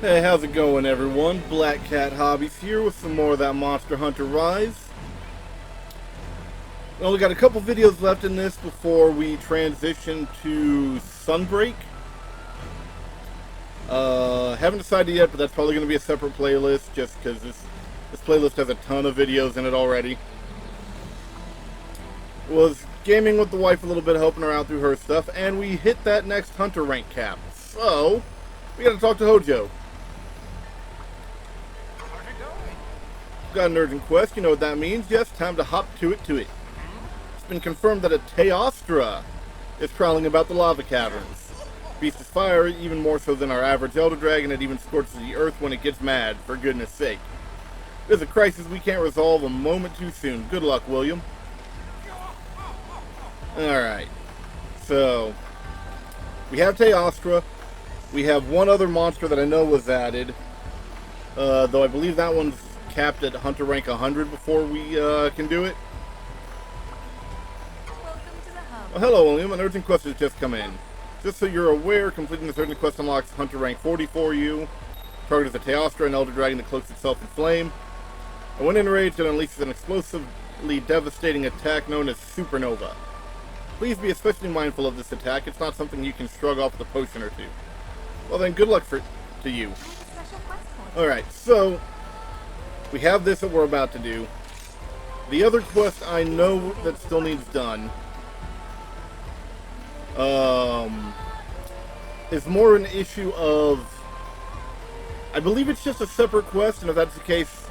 Hey, how's it going, everyone? Black Cat Hobbies here with some more of that Monster Hunter Rise. We only got a couple videos left in this before we transition to Sunbreak. Haven't decided yet, but that's probably going to be a separate playlist just because this playlist has a ton of videos in it already. Was gaming with the wife a little bit, helping her out through her stuff, and we hit that next Hunter rank cap. So, we got to talk to Hojo. Got an urgent quest, you know what that means. Yes, time to hop to it. It's been confirmed that a Teostra is prowling about the lava caverns. Beast is fire, even more so than our average Elder Dragon. It even scorches the earth when it gets mad, for goodness sake. There's a crisis we can't resolve a moment too soon. Good luck, William. Alright. So, we have Teostra. We have one other monster that I know was added. Though I believe that one's capped at Hunter rank 100 before we can do it. Well, hello, William. An urgent quest has just come in. Just so you're aware, completing this urgent quest unlocks Hunter rank 40 for you. Target is a Teostra, an Elder Dragon that cloaks itself in flame. And when enraged, it unleashes an explosively devastating attack known as Supernova. Please be especially mindful of this attack. It's not something you can shrug off with a potion or two. Well then, good luck to you. Alright, so we have this that we're about to do. The other quest I know that still needs done is more an issue of, I believe it's just a separate quest, and if that's the case,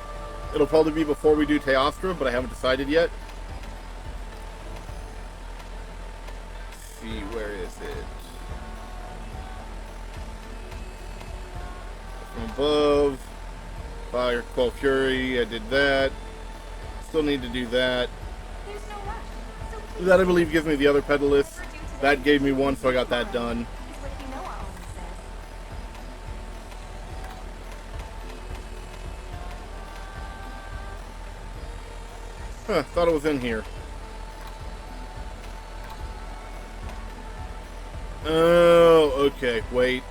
it'll probably be before we do Teostra, but I haven't decided yet. Let's see, where is it? From above. Fire, Quell Fury, I did that. Still need to do that. That, I believe, gives me the other pedalist. That gave me one, so I got that done. Huh, thought it was in here. Oh, okay, wait.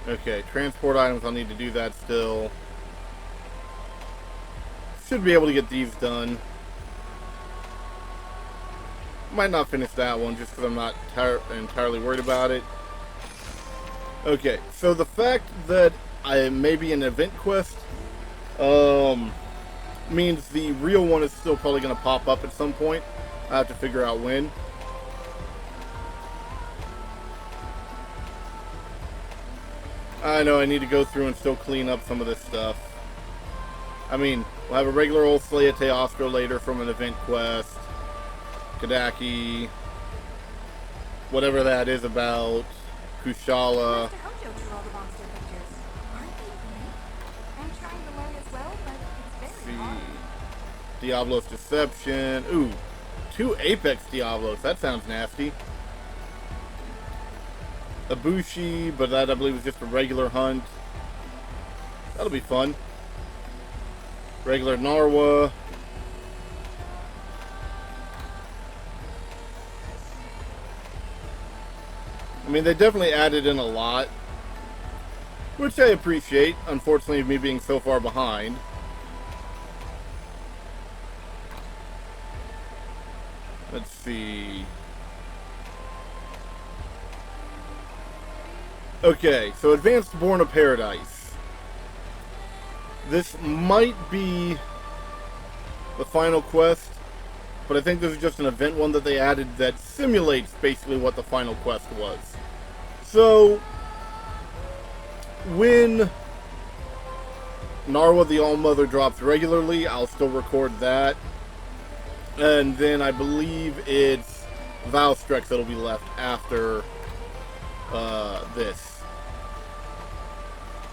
Okay, transport items, I'll need to do that still. Should be able to get these done. Might not finish that one just because I'm not entirely worried about it. Okay, so the fact that I may be an event quest means the real one is still probably going to pop up at some point. I have to figure out when. I know I need to go through and still clean up some of this stuff. I mean, we'll have a regular old Slay a Teostra later from an event quest. Kadaki. Whatever that is about. Kushala. Diablo's Deception. Ooh, 2 Apex Diablos. That sounds nasty. Ibushi, but that I believe is just a regular hunt. That'll be fun. Regular Narwa. I mean, they definitely added in a lot, which I appreciate. Unfortunately, me being so far behind. Let's see. Okay, so Advanced Born of Paradise. This might be the final quest, but I think this is just an event one that they added that simulates basically what the final quest was. So, when Narwa the All-Mother drops regularly, I'll still record that. And then I believe it's Valstrex that'll be left after this.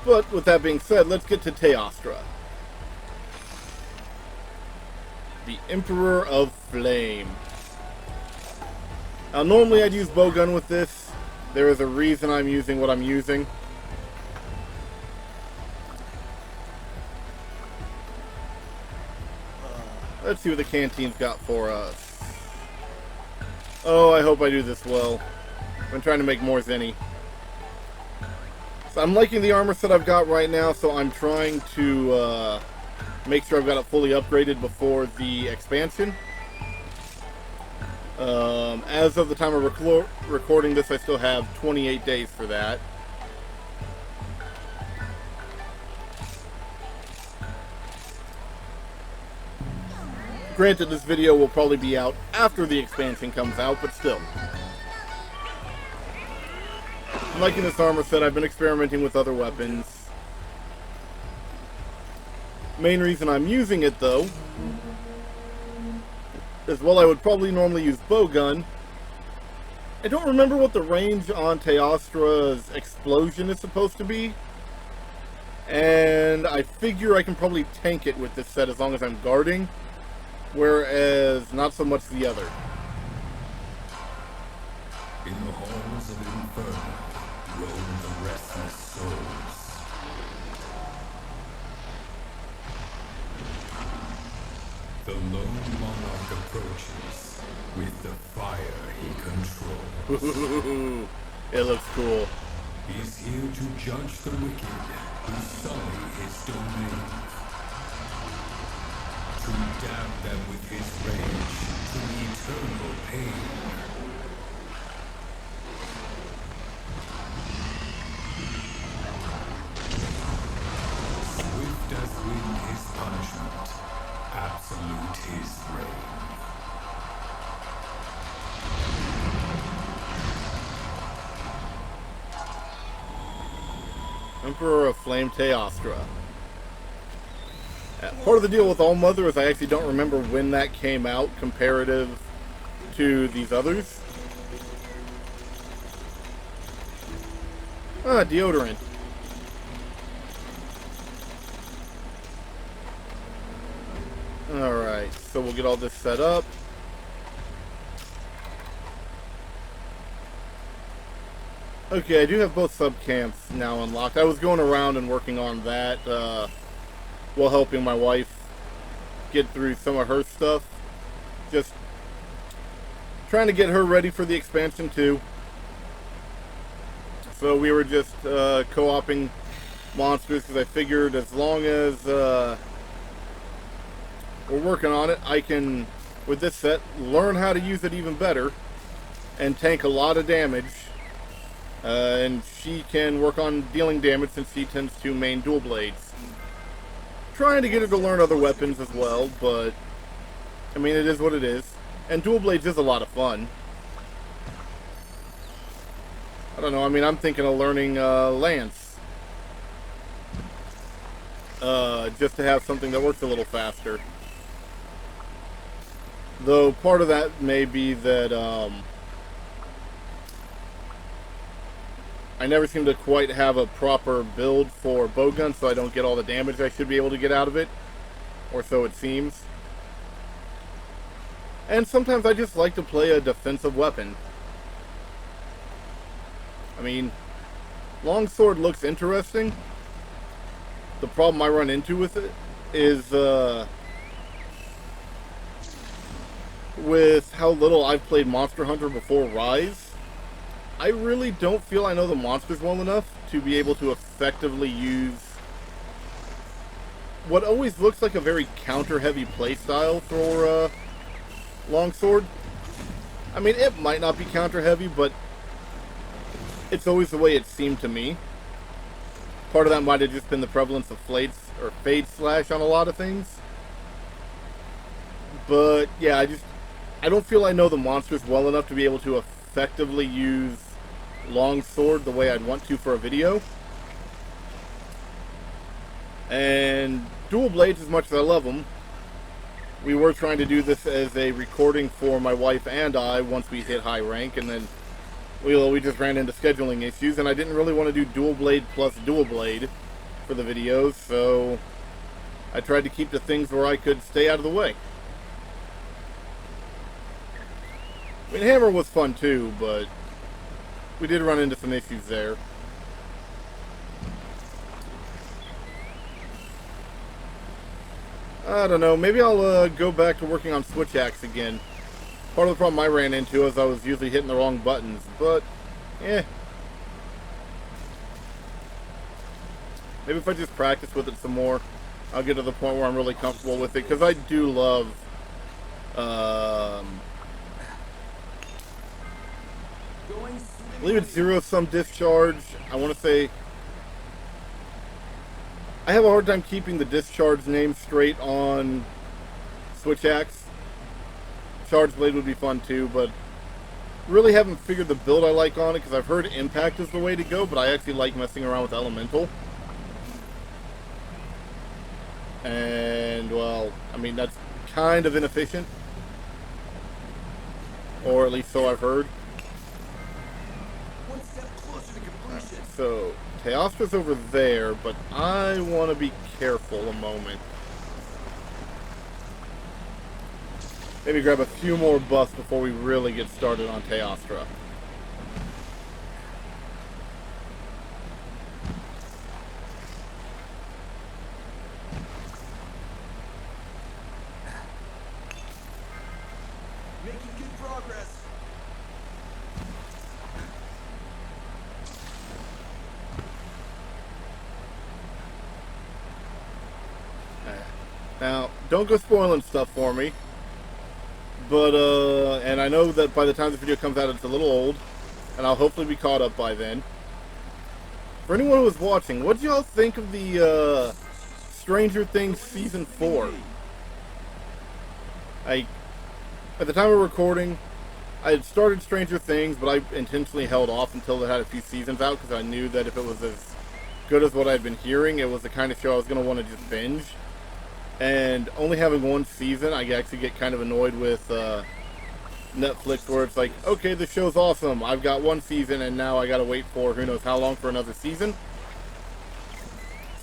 But with that being said, let's get to Teostra. The Emperor of Flame. Now normally I'd use bowgun with this. There is a reason I'm using what I'm using. Let's see what the canteen's got for us. Oh, I hope I do this well. I've been trying to make more Zenny. So I'm liking the armor set I've got right now, so I'm trying to make sure I've got it fully upgraded before the expansion. As of the time of recording this, I still have 28 days for that. Granted, this video will probably be out after the expansion comes out, but still. I'm liking this armor set. I've been experimenting with other weapons. Main reason I'm using it, though, is, well, I would probably normally use bowgun. I don't remember what the range on Teostra's explosion is supposed to be. And I figure I can probably tank it with this set as long as I'm guarding. Whereas, not so much the other. In the halls of Inferno roam the restless souls. The lone monarch approaches with the fire he controls. It looks cool. He's here to judge the wicked who sully his domain. To damn them with his rage to eternal pain. Swift as wind his punishment, absolute his reign. Emperor of Flame Teostra. Part of the deal with Allmother is I actually don't remember when that came out comparative to these others. Ah, deodorant. Alright, so we'll get all this set up. Okay, I do have both sub-camps now unlocked. I was going around and working on that, while helping my wife get through some of her stuff. Just trying to get her ready for the expansion too. So we were just co-oping monsters because I figured as long as we're working on it, I can, with this set, learn how to use it even better and tank a lot of damage. And she can work on dealing damage since she tends to main dual blades. Trying to get her to learn other weapons as well, but I mean, it is what it is. And dual blades is a lot of fun. I don't know, I mean, I'm thinking of learning Lance. Just to have something that works a little faster. Though part of that may be that I never seem to quite have a proper build for bowgun, so I don't get all the damage I should be able to get out of it. Or so it seems. And sometimes I just like to play a defensive weapon. I mean, longsword looks interesting. The problem I run into with it is with how little I've played Monster Hunter before Rise. I really don't feel I know the monsters well enough to be able to effectively use what always looks like a very counter-heavy playstyle for longsword. I mean, it might not be counter-heavy, but it's always the way it seemed to me. Part of that might have just been the prevalence of Fade Slash on a lot of things. But yeah, I don't feel I know the monsters well enough to be able to effectively use longsword the way I'd want to for a video. And dual blades, as much as I love them, we were trying to do this as a recording for my wife and I once we hit high rank, and then we just ran into scheduling issues, and I didn't really want to do dual blade plus dual blade for the videos, so I tried to keep the things where I could stay out of the way. I mean, hammer was fun too, but we did run into some issues there. I don't know, maybe I'll go back to working on switch axe again. Part of the problem I ran into is I was usually hitting the wrong buttons, but Eh. Maybe if I just practice with it some more, I'll get to the point where I'm really comfortable with it. Because I do love... I believe it's zero-sum discharge. I want to say... I have a hard time keeping the discharge name straight on Switch Axe. Charge Blade would be fun too, but really haven't figured the build I like on it, because I've heard Impact is the way to go, but I actually like messing around with Elemental. And, well, I mean, that's kind of inefficient. Or at least so I've heard. One step closer to completion. So, Teostra's over there, but I want to be careful a moment. Maybe grab a few more buffs before we really get started on Teostra. Making good progress. Now, don't go spoiling stuff for me. But, and I know that by the time this video comes out, it's a little old. And I'll hopefully be caught up by then. For anyone who was watching, what did y'all think of the, Stranger Things Season 4? At the time of recording, I had started Stranger Things, but I intentionally held off until it had a few seasons out, because I knew that if it was as good as what I'd been hearing, it was the kind of show I was going to want to just binge. And only having one season, I actually get kind of annoyed with Netflix, where it's like, okay, this show's awesome. I've got one season, and now I got to wait for who knows how long for another season.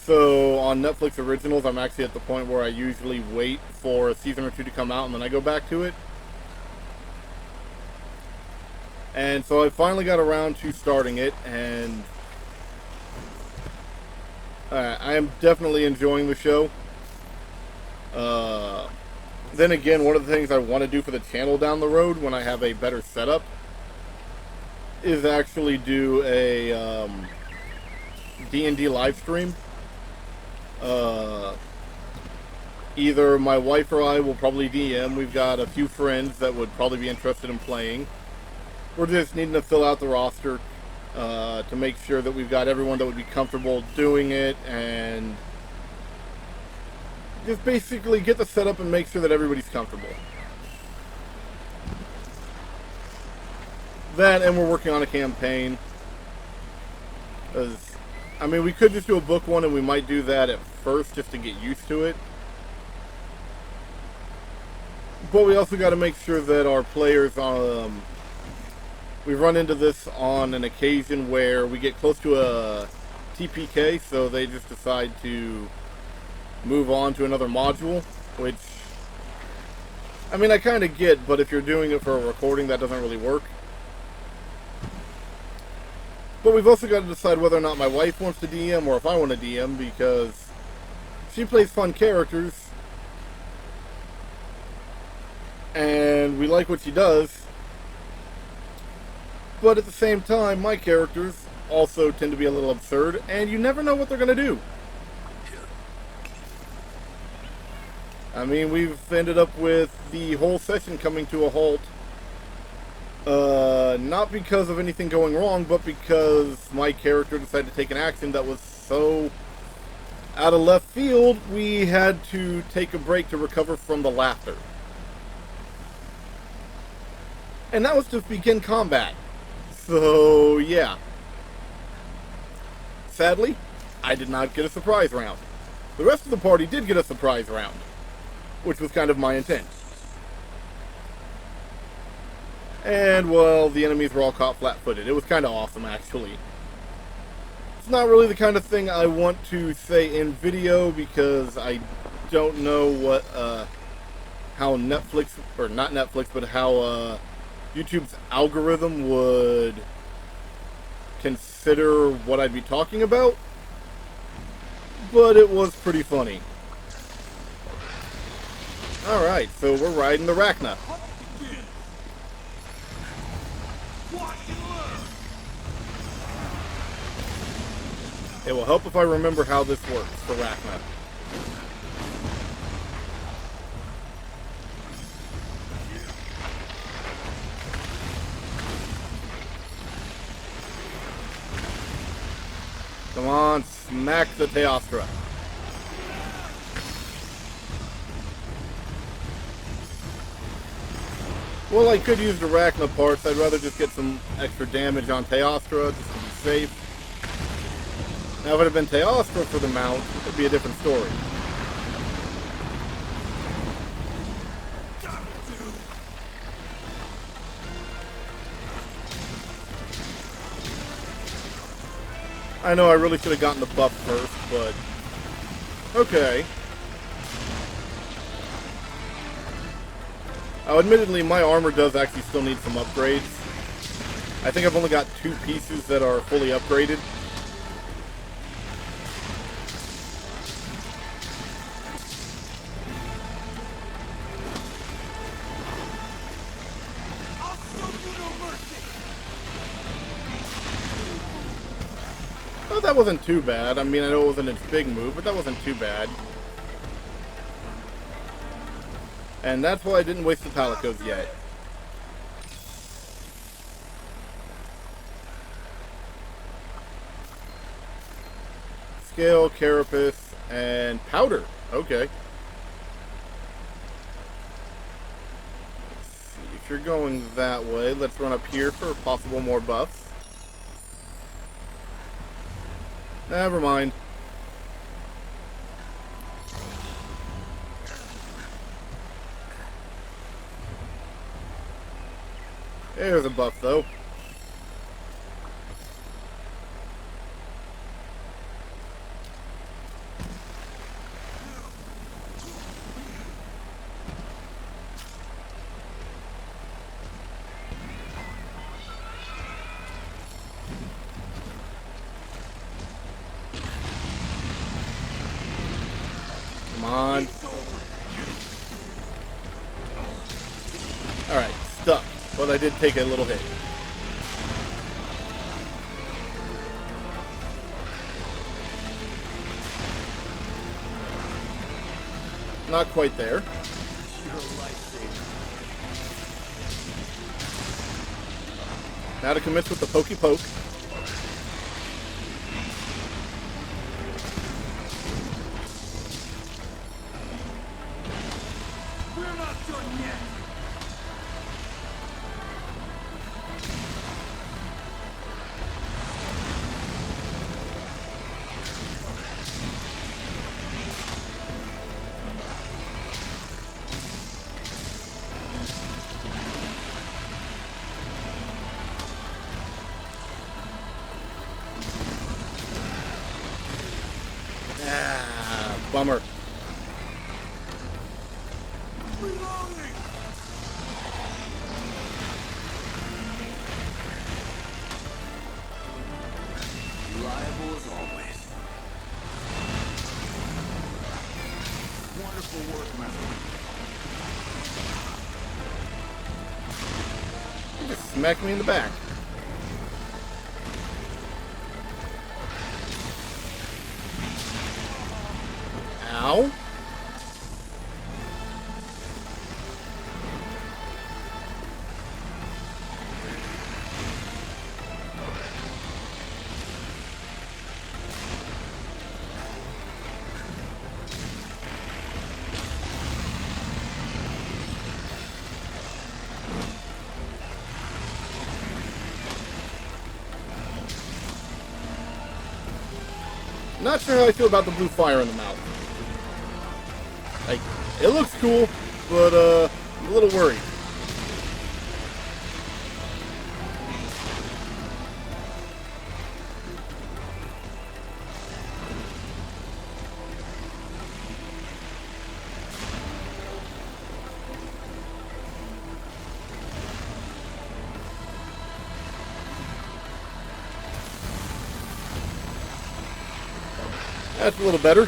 So on Netflix Originals, I'm actually at the point where I usually wait for a season or two to come out, and then I go back to it. And so I finally got around to starting it, and I am definitely enjoying the show. Then again, one of the things I want to do for the channel down the road when I have a better setup is actually do a D&D live stream. Either my wife or I will probably DM. We've got a few friends that would probably be interested in playing. We're just needing to fill out the roster to make sure that we've got everyone that would be comfortable doing it, and just basically get the setup and make sure that everybody's comfortable. That, and we're working on a campaign. I mean, we could just do a book one, and we might do that at first just to get used to it. But we also got to make sure that our players, we run into this on an occasion where we get close to a TPK, so they just decide to move on to another module, which, I mean, I kind of get, but if you're doing it for a recording, that doesn't really work. But we've also got to decide whether or not my wife wants to DM or if I want to DM, because she plays fun characters, and we like what she does, but at the same time, my characters also tend to be a little absurd, and you never know what they're going to do. I mean, we've ended up with the whole session coming to a halt, not because of anything going wrong, but because my character decided to take an action that was so out of left field, we had to take a break to recover from the laughter. And that was to begin combat. So, yeah. Sadly, I did not get a surprise round. The rest of the party did get a surprise round, which was kind of my intent. And, well, the enemies were all caught flat-footed. It was kind of awesome, actually. It's not really the kind of thing I want to say in video, because I don't know what, how Netflix, or not Netflix, but how, YouTube's algorithm would consider what I'd be talking about. But it was pretty funny. Alright, so we're riding the Rachna. It will help if I remember how this works for Rachna. Come on, smack the Teostra. Well, I could use the Rachna parts. I'd rather just get some extra damage on Teostra just to be safe. Now, if it had been Teostra for the mount, it'd be a different story. I know I really should have gotten the buff first, but okay. Now, admittedly, my armor does actually still need some upgrades. I think I've only got 2 pieces that are fully upgraded. I'll show you no mercy. Oh, that wasn't too bad. I mean, I know it wasn't its big move, but that wasn't too bad. And that's why I didn't waste the Palicos yet. Scale, Carapace, and Powder. Okay. Let's see. If you're going that way, let's run up here for possible more buffs. Never mind. There's a buff, though. Come on. Alright, stuck. But I did take a little hit. Not quite there. You're a lifesaver. Now to commence with the pokey poke. We're not done yet. Ah, bummer. Reloading. Reliable as always. Wonderful work, my friend. You just smacked me in the back. Ow. Not sure how I feel about the blue fire in the mouth. Like, it looks cool, but I'm a little worried. That's a little better.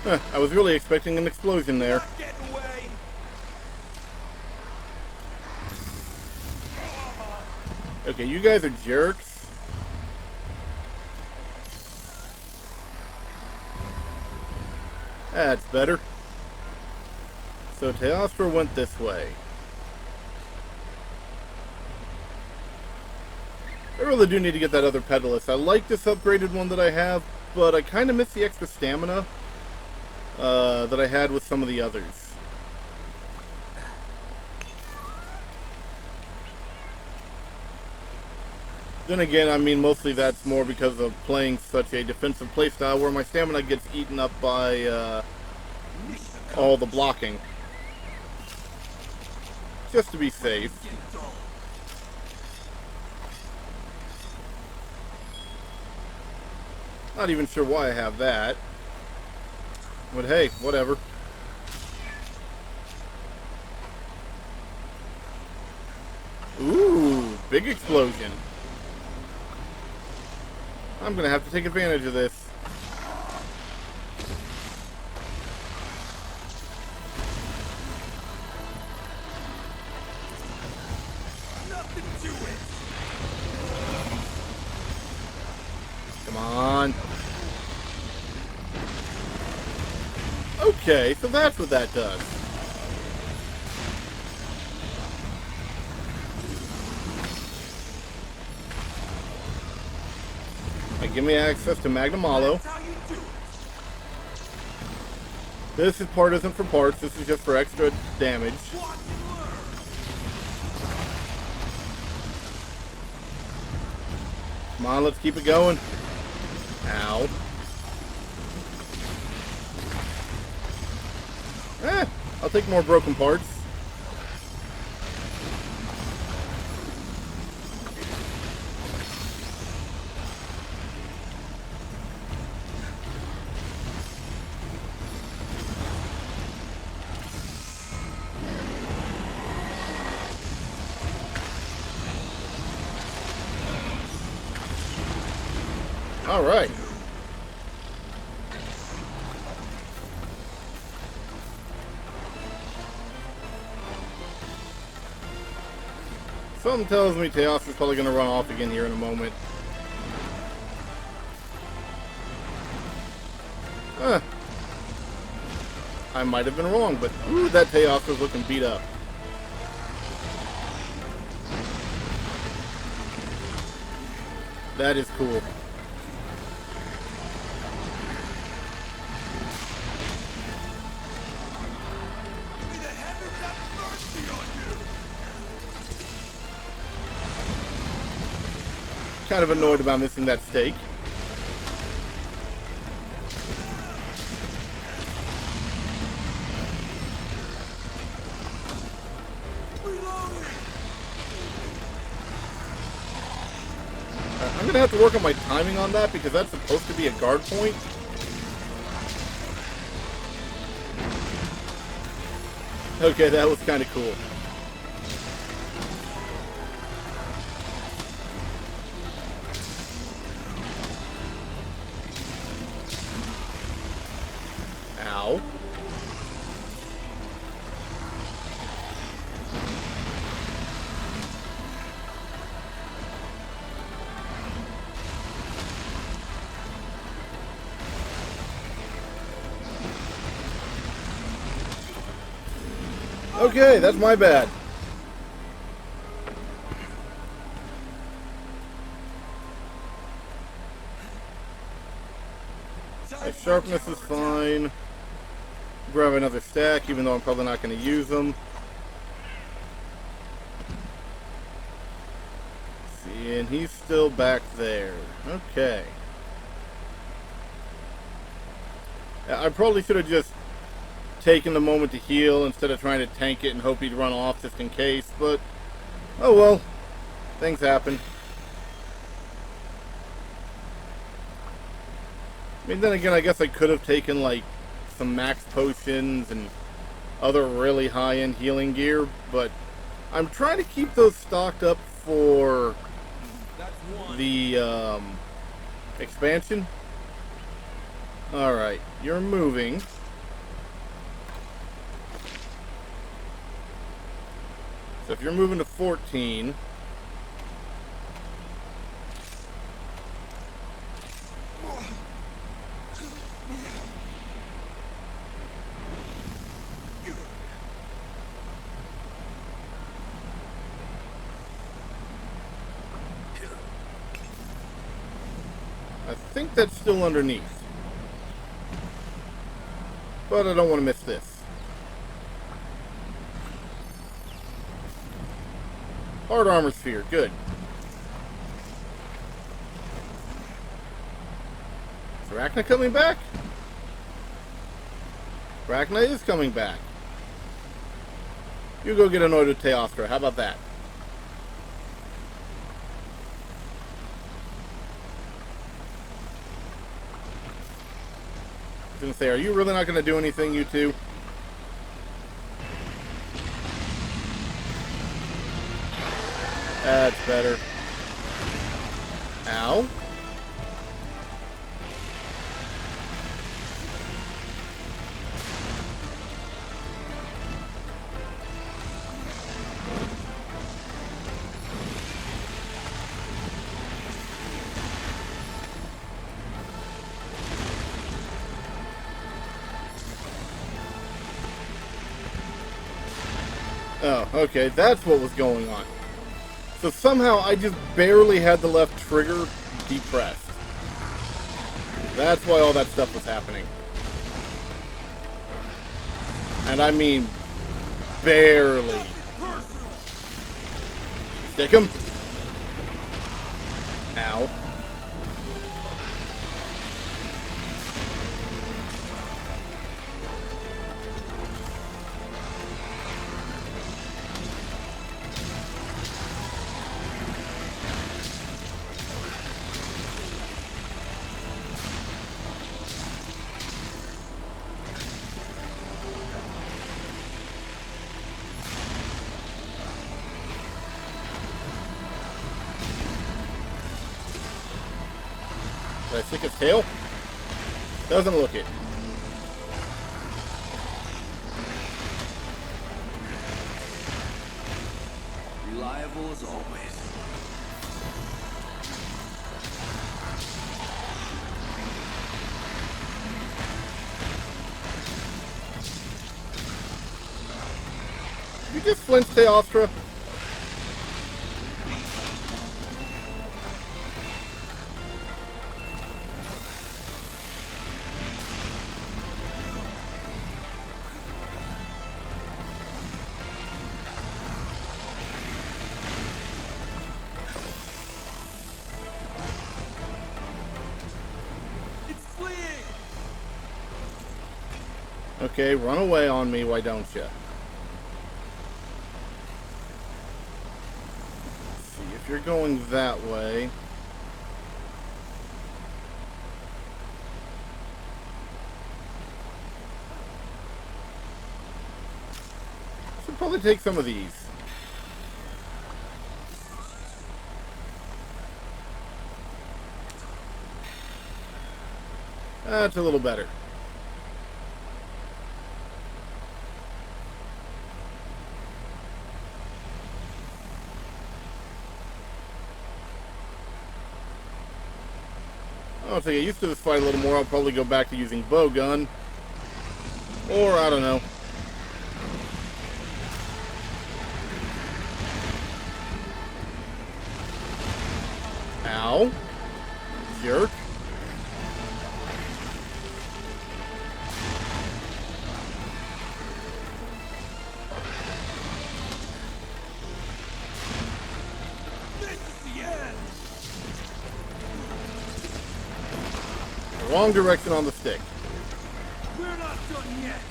Huh, I was really expecting an explosion there. Get away! Okay, you guys are jerks. That's better. So Teostra went this way. I really do need to get that other Pedalist. I like this upgraded one that I have, but I kind of miss the extra stamina that I had with some of the others. Then again, I mean, mostly that's more because of playing such a defensive playstyle where my stamina gets eaten up by all the blocking. Just to be safe. Not even sure why I have that. But hey, whatever. Ooh, big explosion. I'm gonna have to take advantage of this. Nothing to it! Come on. Okay, so that's what that does. Give me access to Magnum Hollow. That's how you do it! This part isn't for parts, this is just for extra damage. Watch and learn! Come on, let's keep it going. Ow. I'll take more broken parts. All right. Something tells me Teos is probably going to run off again here in a moment. I might have been wrong, but ooh, that Teos was looking beat up. That is cool. May the heavens have mercy on you! Kind of annoyed about missing that stake. Reloading! I'm going to have to work on my timing on that because that's supposed to be a guard point. Okay, that was kind of cool. Ow. Okay, that's my bad. My sharpness is fine. Grab another stack, even though I'm probably not going to use them. See, and he's still back there. Okay. I probably should have just taken the moment to heal instead of trying to tank it and hope he'd run off just in case, but oh well. Things happen. I mean, then again, I guess I could have taken, like, some max potions and other really high-end healing gear, but I'm trying to keep those stocked up for the expansion. Alright, you're moving. So if you're moving to 14... I think that's still underneath. But I don't want to miss this. Hard armor sphere, good. Is Arachna coming back? Arachna is coming back. You go get annoyed with Teostra. How about that? I was gonna say, are you really not gonna do anything, you two? That's better. Ow. Oh, okay, that's what was going on. So somehow I just barely had the left trigger depressed. That's why all that stuff was happening. And I mean, barely. Stick him. Ow. Did I stick his tail? Doesn't look it. Reliable as always. You just flinched, Teostra? It's fleeing! Okay, run away on me, why don't you? See, if you're going that way... Should probably take some of these. That's a little better. Once I get used to this fight a little more, I'll probably go back to using bow gun. Or, I don't know. Ow. Jerk. This is the end! Wrong direction on the stick. We're not done yet!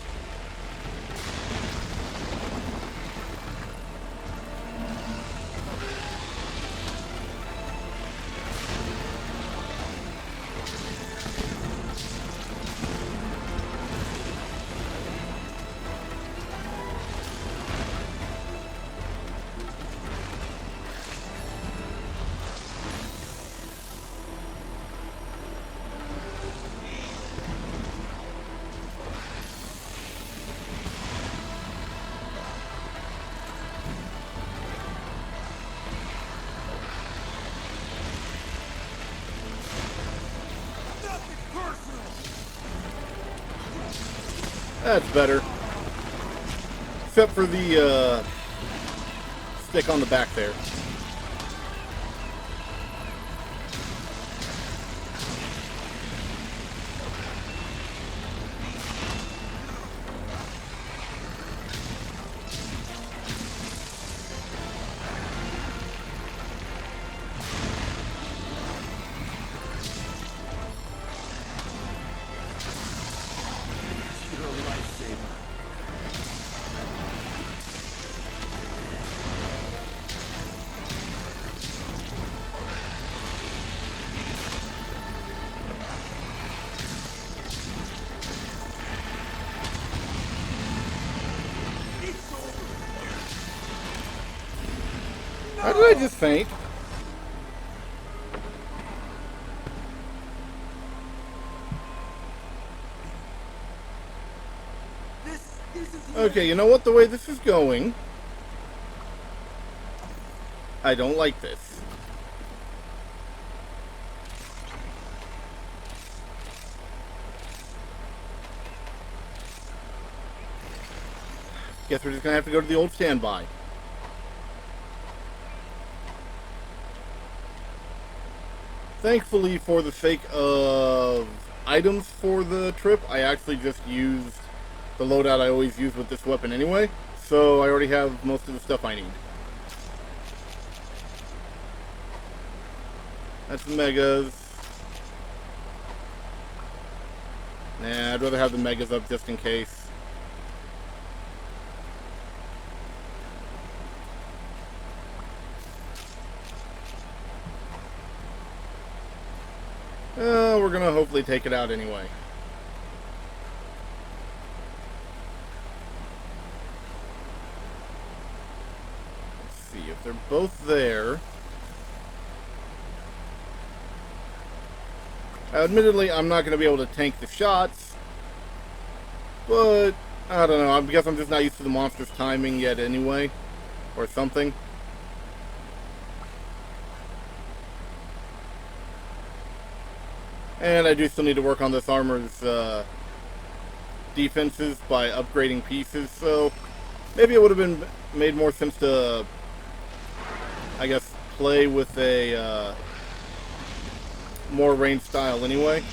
That's better. Except for the stick on the back there. You're a lifesaver. It's over. How did I just faint? This is Okay, you know what? The way this is going, I don't like this. Guess we're just gonna have to go to the old standby. Thankfully, for the sake of items for the trip, I actually just used the loadout I always use with this weapon anyway, so I already have most of the stuff I need. That's the megas. Nah, I'd rather have the megas up just in case. We're gonna hopefully take it out anyway. Let's see if they're both there. Admittedly, I'm not gonna be able to tank the shots, but I don't know. I guess I'm just not used to the monster's timing yet anyway, or something. And I do still need to work on this armor's defenses by upgrading pieces, so maybe it would have been made more sense to, I guess, play with a more ranged style anyway.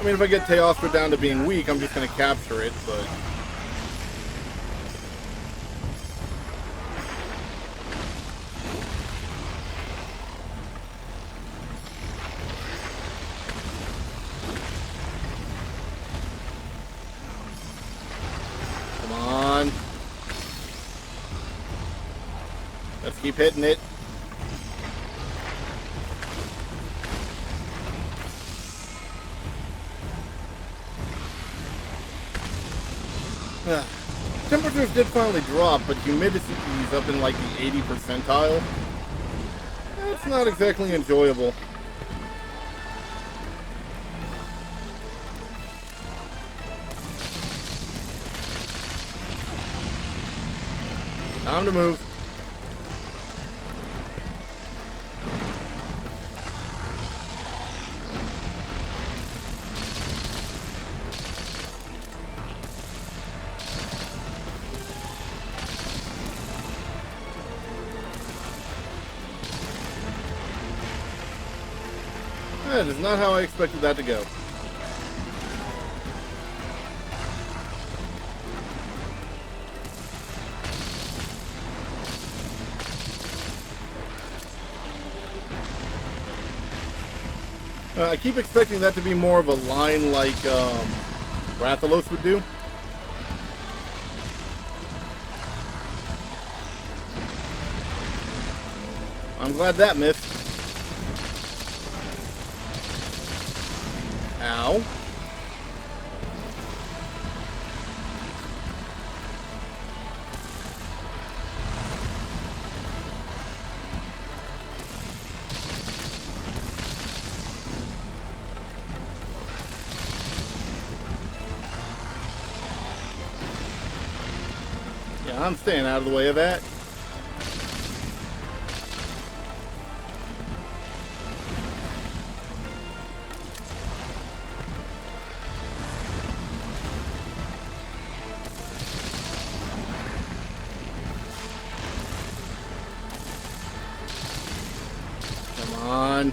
I mean, if I get Teostra down to being weak, I'm just going to capture it, but... Come on. Let's keep hitting it. Temperatures did finally drop, but humidity is up in like the 80 percentile. It's not exactly enjoyable. Time to move. That is not how I expected that to go. I keep expecting that to be more of a line like Rathalos would do. I'm glad that missed. Ow. Yeah, I'm staying out of the way of that. on.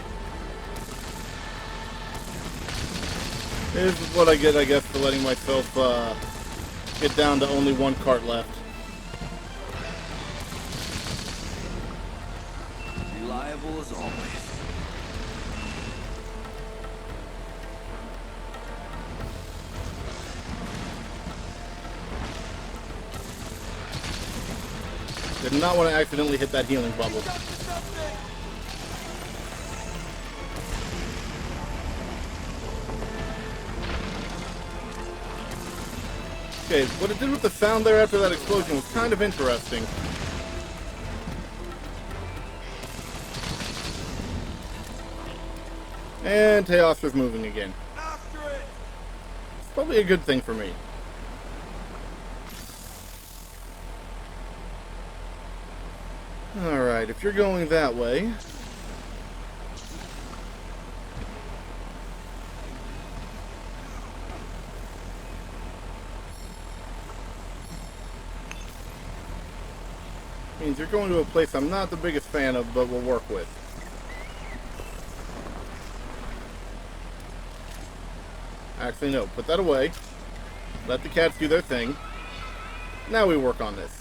This is what I get, I guess, for letting myself get down to only one cart left. Reliable as always. Did not want to accidentally hit that healing bubble. Okay, what it did with the sound there after that explosion was kind of interesting. And Teostra's moving again. After it! It's probably a good thing for me. Alright, if you're going that way... means you're going to a place I'm not the biggest fan of, but will work with. Actually, no. Put that away. Let the cats do their thing. Now we work on this.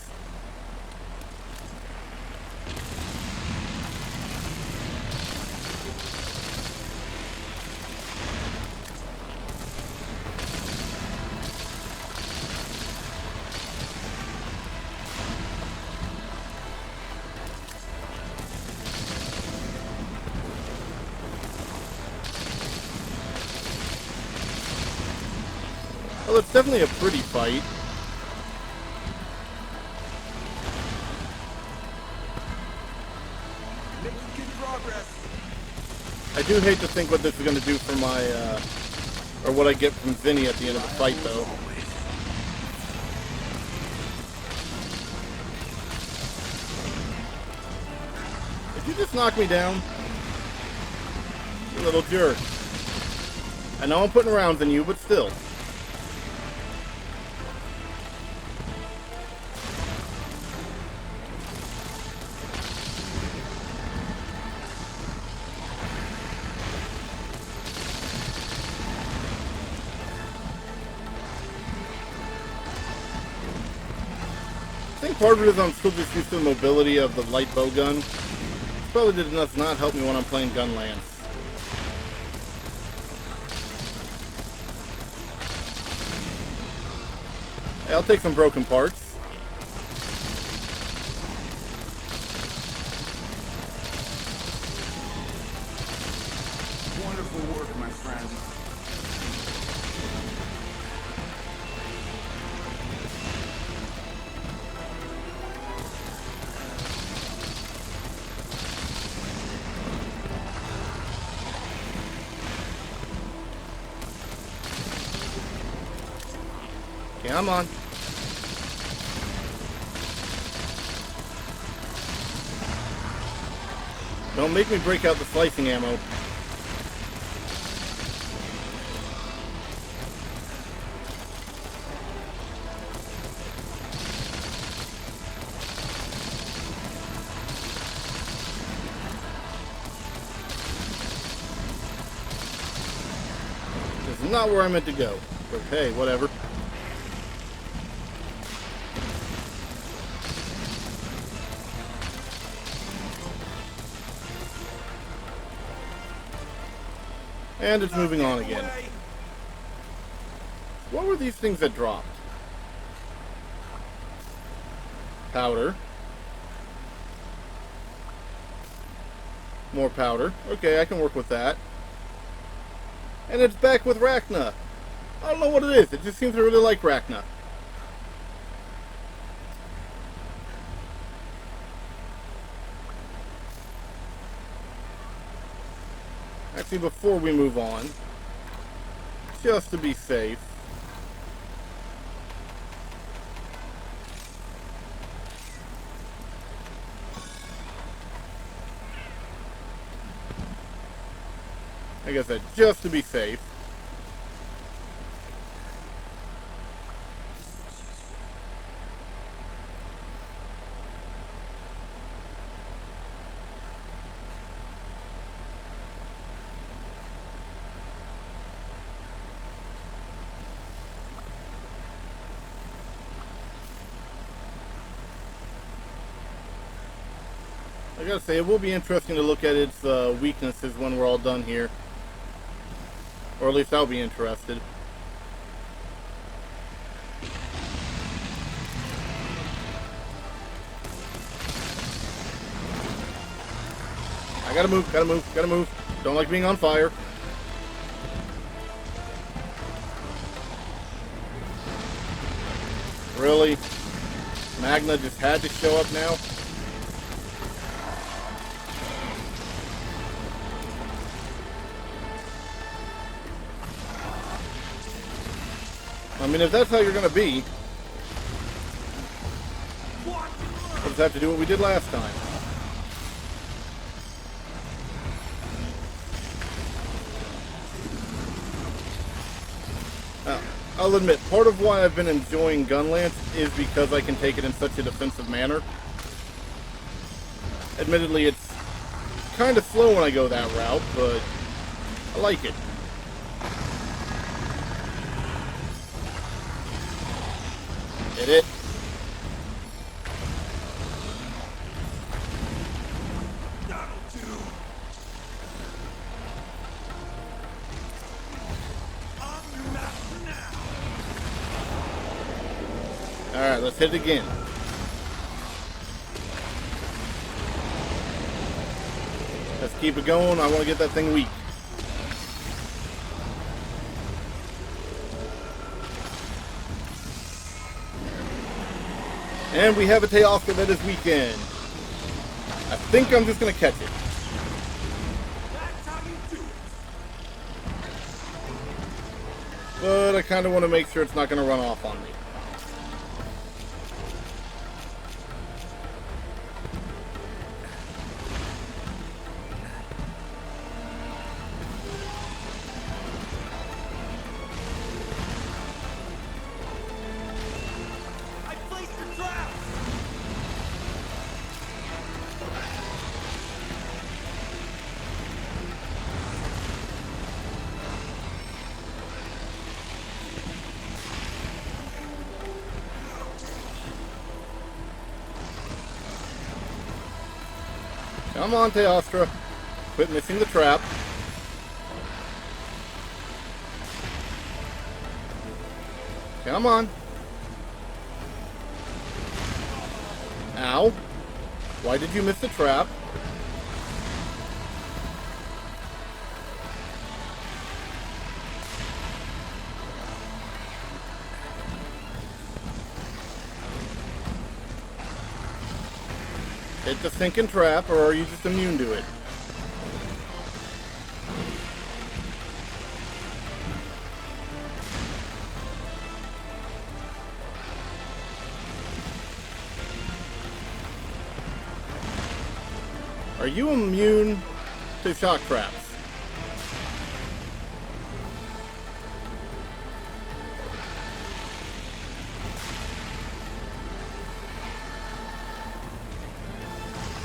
Well, it's definitely a pretty fight. Making good progress. I do hate to think what this is going to do for my, or what I get from Vinny at the end of the fight, though. Did you just knock me down? You little jerk. I know I'm putting rounds in you, but still. I think part of it is I'm still just used to the mobility of the light bow gun. This probably does not help me when I'm playing Gunlance. Hey, I'll take some broken parts. Wonderful work, my friend. Come on. Don't make me break out the slicing ammo. This is not where I meant to go. But hey, whatever. And it's moving on again. What were these things that dropped? Powder. More powder. Okay, I can work with that. And it's back with Rachna. I don't know what it is. It just seems to really like Rachna. Actually, before we move on, just to be safe, like I said, just to be safe, gotta say, it will be interesting to look at its weaknesses when we're all done here. Or at least I'll be interested. I gotta move, gotta move, gotta move. Don't like being on fire. Really? Magna just had to show up now? I mean, if that's how you're gonna be, we'll just have to do what we did last time. I'll admit, part of why I've been enjoying Gunlance is because I can take it in such a defensive manner. Admittedly, it's kind of slow when I go that route, but I like it. Hit it. That'll do. I'm your master now. Alright, let's hit it again. Let's keep it going. I want to get that thing weak. And we have a Teostra that is weakened. I think I'm just going to catch it. That's how you do it. But I kind of want to make sure it's not going to run off on me. I placed your trap. Come on, Teostra. Quit missing the trap. Come on. Ow. Why did you miss the trap? Hit the sinking trap, or are you just immune to it? Are you immune to shock traps?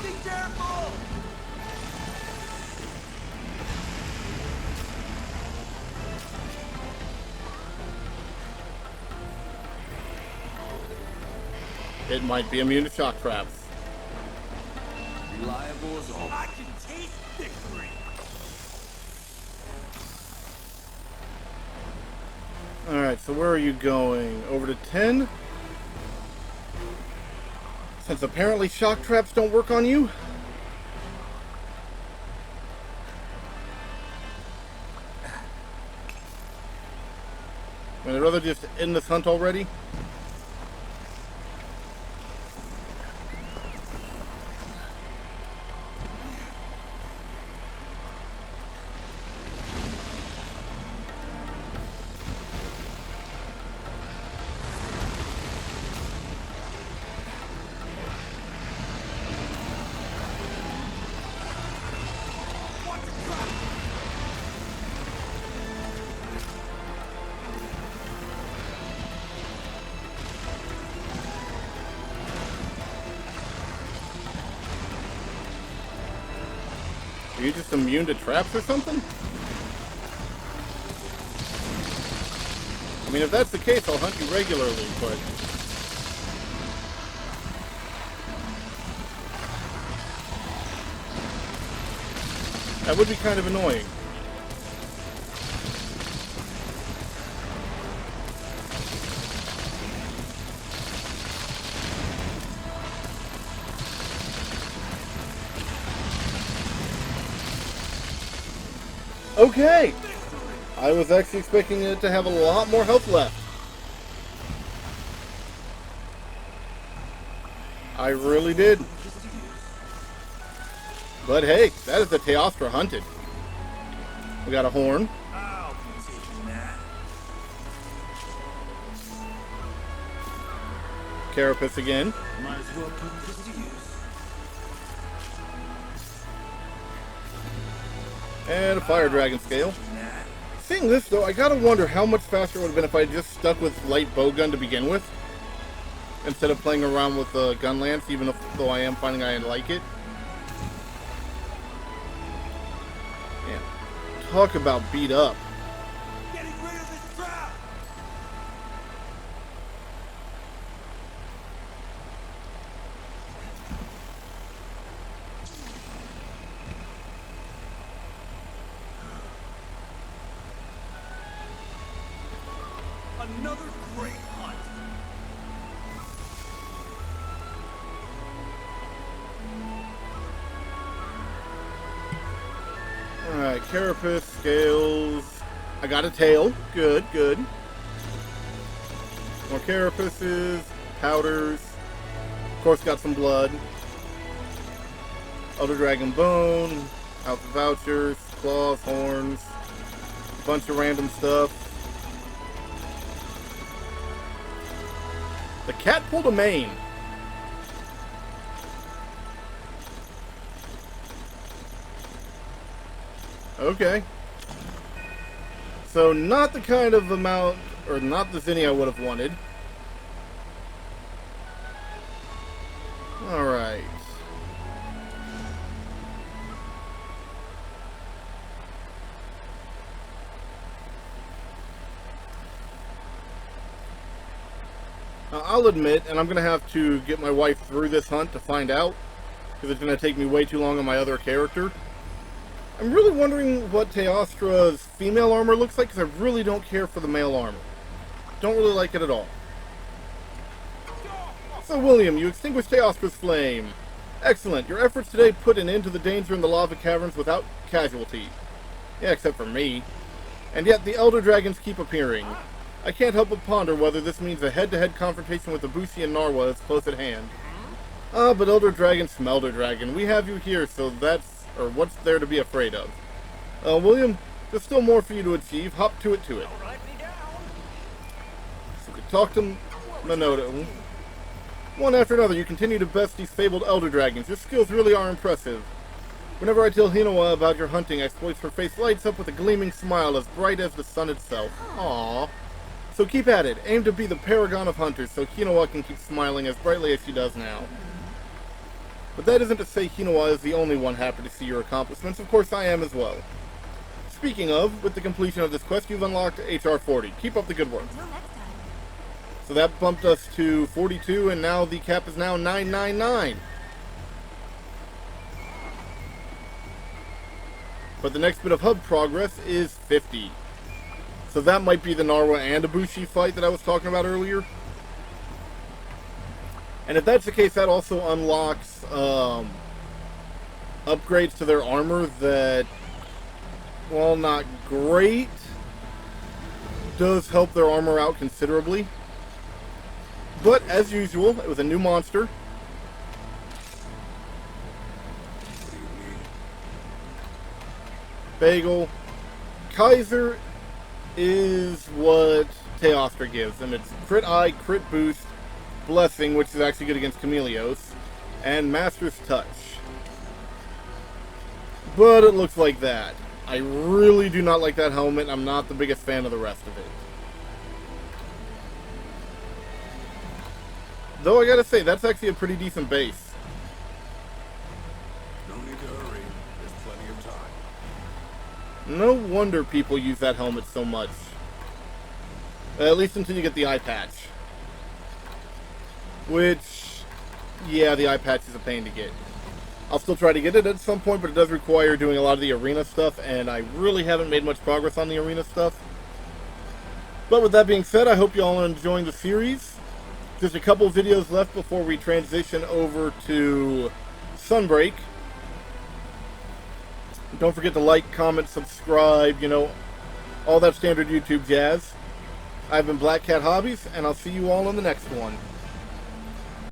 Be careful. It might be immune to shock traps. Reliable as always. I can taste victory. Alright, so where are you going? Over to 10? Since apparently shock traps don't work on you? Would I rather just end this hunt already? Watch your trap. Are you just immune to traps or something? I mean, if that's the case, I'll hunt you regularly, but... That would be kind of annoying. Okay! I was actually expecting it to have a lot more health left. I really did. But hey, that is the Teostra hunted. We got a horn. I'll be taking that. Carapace again. Might as well put this to use. And a Fire Dragon scale. That. Seeing this though, I gotta wonder how much faster it would have been if I just stuck with light bowgun to begin with. Instead of playing around with the gun lance, even though I am finding I like it. Man, talk about beat up. Getting rid of this trap. Another great hunt. Alright, Carapace, scales. I got a tail. Good, good. More Carapaces, powders. Of course, got some blood. Elder Dragon Bone, Alpha Vouchers, Claws, Horns. Bunch of random stuff. The cat pulled a mane. Okay. So not the kind of amount, or not the Zinni I would have wanted. Alright. I'll admit, and I'm going to have to get my wife through this hunt to find out, because it's going to take me way too long on my other character. I'm really wondering what Teostra's female armor looks like, because I really don't care for the male armor. Don't really like it at all. So William, you extinguished Teostra's flame. Excellent. Your efforts today put an end to the danger in the lava caverns without casualty. Yeah, except for me. And yet the Elder Dragons keep appearing. I can't help but ponder whether this means a head-to-head confrontation with Ibushi and Narwa is close at hand. Ah, but Elder Dragon, Smelter Dragon, we have you here, so that's, or what's there to be afraid of? William, there's still more for you to achieve. Hop to it. So we can talk to Minoto. One after another, you continue to best these fabled Elder Dragons. Your skills really are impressive. Whenever I tell Hinowa about your hunting exploits, her face lights up with a gleaming smile as bright as the sun itself. Aww. So keep at it. Aim to be the paragon of hunters so Hinowa can keep smiling as brightly as she does now. But that isn't to say Hinowa is the only one happy to see your accomplishments. Of course I am as well. Speaking of, with the completion of this quest, you've unlocked HR 40. Keep up the good work. So that bumped us to 42, and now the cap is now 999. But the next bit of hub progress is 50. So that might be the Narwa and Ibushi fight that I was talking about earlier. And if that's the case, that also unlocks upgrades to their armor that, while not great, does help their armor out considerably. But as usual, it was a new monster. Bagel. Kaiser is what Teostra gives, and it's crit eye, crit boost, blessing, which is actually good against Chameleos, and Master's Touch. But it looks like that. I really do not like that helmet, and I'm not the biggest fan of the rest of it. Though I gotta say, that's actually a pretty decent base. No need to hurry. There's plenty of time. No wonder people use that helmet so much. At least until you get the eye patch. Which, yeah, the eye patch is a pain to get. I'll still try to get it at some point, but it does require doing a lot of the arena stuff, and I really haven't made much progress on the arena stuff. But with that being said, I hope you all are enjoying the series. Just a couple of videos left before we transition over to Sunbreak. Don't forget to like, comment, subscribe, you know, all that standard YouTube jazz. I've been Black Cat Hobbies, and I'll see you all in the next one.